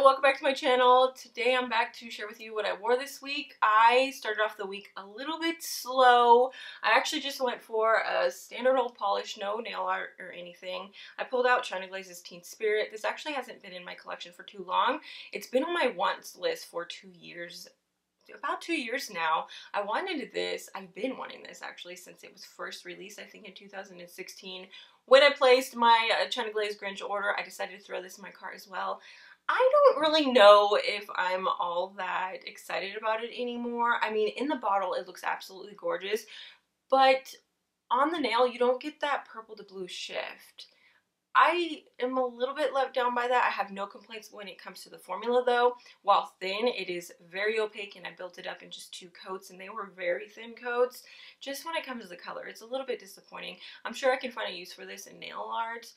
welcome back to my channel. Today I'm back to share with you what I wore this week. I started off the week a little bit slow. I actually just went for a standard old polish, no nail art or anything. I pulled out China Glaze's Teen Spirit. This actually hasn't been in my collection for too long. It's been on my wants list for 2 years. About 2 years now. I wanted this. I've been wanting this actually since it was first released, I think in 2016. When I placed my China Glaze Grinch order, I decided to throw this in my cart as well. I don't really know if I'm all that excited about it anymore. I mean, in the bottle, it looks absolutely gorgeous, but on the nail, you don't get that purple to blue shift. I am a little bit let down by that. I have no complaints when it comes to the formula though. While thin, it is very opaque, and I built it up in just 2 coats, and they were very thin coats. Just when it comes to the color, it's a little bit disappointing. I'm sure I can find a use for this in nail art,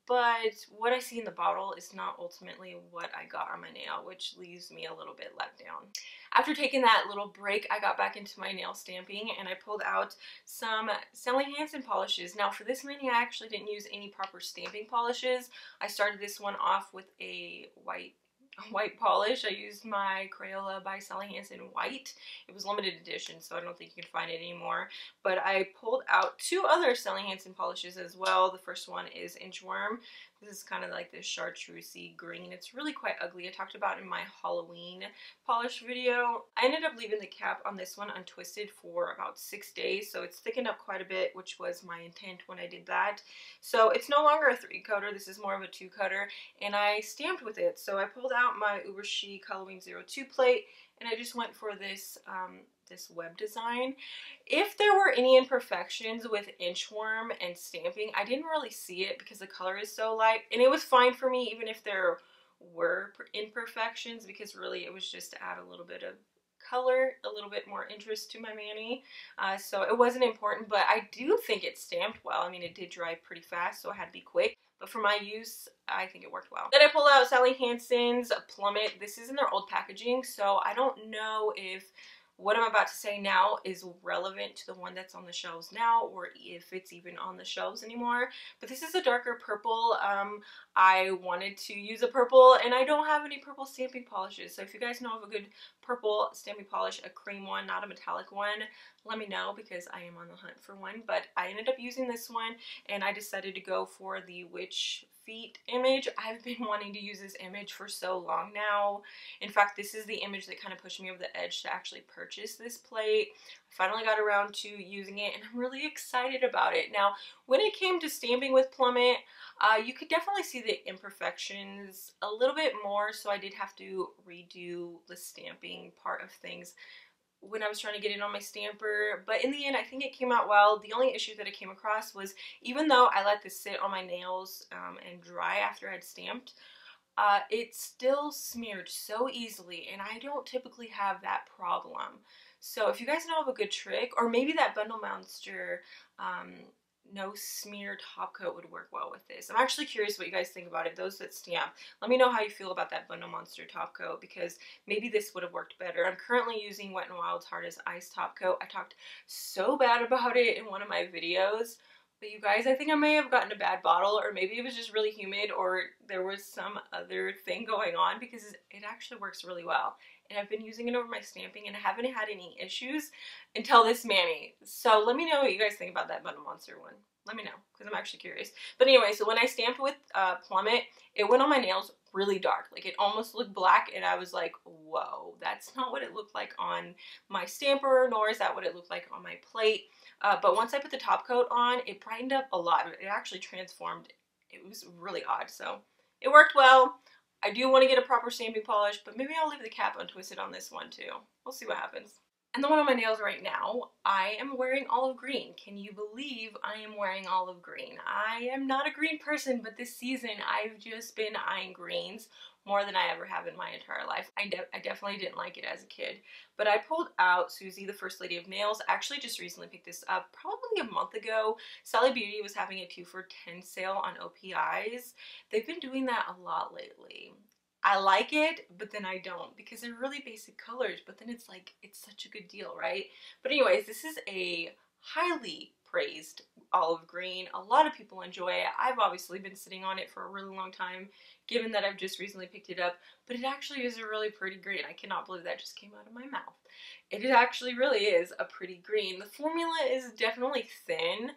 but what I see in the bottle is not ultimately what I got on my nail, which leaves me a little bit let down. After taking that little break, I got back into my nail stamping, and I pulled out some Hansen polishes. Now for this mini, I actually didn't use any proper stamping polishes. I started this one off with a white polish. I used my Crayola by Hansen white. It was limited edition, so I don't think you can find it anymore. But I pulled out 2 other Hansen polishes as well. The first one is Inchworm. This is kind of like this chartreusey green. It's really quite ugly. I talked about it in my Halloween polish video. I ended up leaving the cap on this one untwisted for about 6 days, so it's thickened up quite a bit, which was my intent when I did that. So it's no longer a 3-coater. This is more of a 2-coater, and I stamped with it. So I pulled out my UberChic Halloween 02 plate, and I just went for this this web design. If there were any imperfections with Inchworm and stamping, I didn't really see it because the color is so light, and it was fine for me even if there were imperfections, because really it was just to add a little bit of color, a little bit more interest to my mani. So it wasn't important, but I do think it stamped well. I mean, it did dry pretty fast, so I had to be quick. But for my use, I think it worked well. Then I pulled out Hansen's Plummet. This is in their old packaging, so I don't know if what I'm about to say now is relevant to the one that's on the shelves now, or if it's even on the shelves anymore. But this is a darker purple. I wanted to use a purple, and I don't have any purple stamping polishes. So if you guys know of a good purple stamping polish, a cream one, not a metallic one, let me know, because I am on the hunt for one. But I ended up using this one, and I decided to go for the witch feet image. I've been wanting to use this image for so long now. In fact, this is the image that kind of pushed me over the edge to actually purchase this plate. I finally got around to using it, and I'm really excited about it. Now, when it came to stamping with Plummet, you could definitely see the imperfections a little bit more, so I did have to redo the stamping part of things when I was trying to get it on my stamper. But in the end, I think it came out well. The only issue that I came across was, even though I let this sit on my nails and dry after I'd stamped, it still smeared so easily, and I don't typically have that problem. So if you guys know of a good trick, or maybe that Bundle Monster no smear top coat would work well with this. I'm actually curious what you guys think about it, those that stamp. Let me know how you feel about that Bundle Monster top coat, because maybe this would have worked better. I'm currently using Wet n Wild's Hard as Ice top coat. I talked so bad about it in one of my videos, but you guys, I think I may have gotten a bad bottle, or maybe it was just really humid, or there was some other thing going on, because it actually works really well. And I've been using it over my stamping, and I haven't had any issues until this mani. So let me know what you guys think about that Bundle Monster one. Let me know, because I'm actually curious. But anyway, so when I stamped with Plummet, it went on my nails really dark. Like, it almost looked black, and I was like, whoa, that's not what it looked like on my stamper, nor is that what it looked like on my plate. But once I put the top coat on, it brightened up a lot. It actually transformed. It was really odd, so it worked well. I do want to get a proper stamping polish, but maybe I'll leave the cap untwisted on this one too. We'll see what happens. And the one on my nails right now, I am wearing olive green. Can you believe I am wearing olive green? I am not a green person, but this season I've just been eyeing greens more than I ever have in my entire life. I definitely didn't like it as a kid. But I pulled out Suzi, the First Lady of Nails. I actually just recently picked this up, probably a month ago. Sally Beauty was having a 2 for $10 sale on OPIs. They've been doing that a lot lately. I like it, but then I don't, because they're really basic colors, but then it's like, it's such a good deal, right? But anyways, this is a highly praised olive green. A lot of people enjoy it. I've obviously been sitting on it for a really long time, given that I've just recently picked it up, but it actually is a really pretty green. I cannot believe that just came out of my mouth. It actually really is a pretty green. The formula is definitely thin,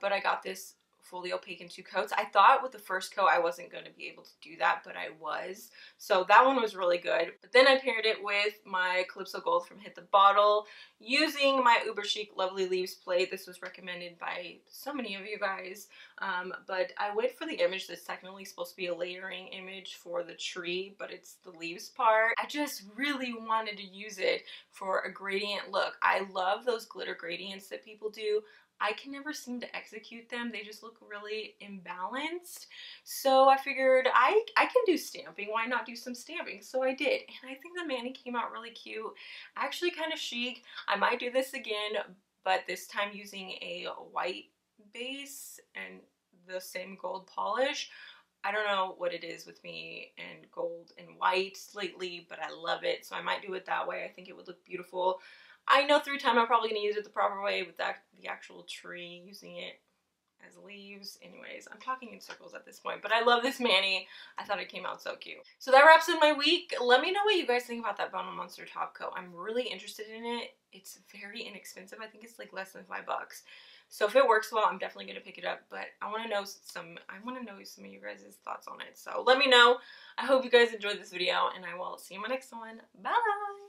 but I got this fully opaque in 2 coats. I thought with the first coat I wasn't going to be able to do that, but I was. So that one was really good. But then I paired it with my Calypso Gold from Hit the Bottle using my UberChic Lovely Leaves plate. This was recommended by so many of you guys, but I went for the image that's technically supposed to be a layering image for the tree, but it's the leaves part. I just really wanted to use it for a gradient look. I love those glitter gradients that people do. I can never seem to execute them. They just look really imbalanced. So I figured I can do stamping. Why not do some stamping? So I did. And I think the mani came out really cute. Actually kind of chic. I might do this again, but this time using a white base and the same gold polish. I don't know what it is with me and gold and white lately, but I love it. So I might do it that way. I think it would look beautiful. I know through time I'm probably going to use it the proper way with the actual tree, using it as leaves. Anyways, I'm talking in circles at this point, but I love this mani. I thought it came out so cute. So that wraps up my week. Let me know what you guys think about that Bono Monster top coat. I'm really interested in it. It's very inexpensive. I think it's like less than $5. So if it works well, I'm definitely going to pick it up, but I want to know some of you guys' thoughts on it. So let me know. I hope you guys enjoyed this video, and I will see you in my next one. Bye!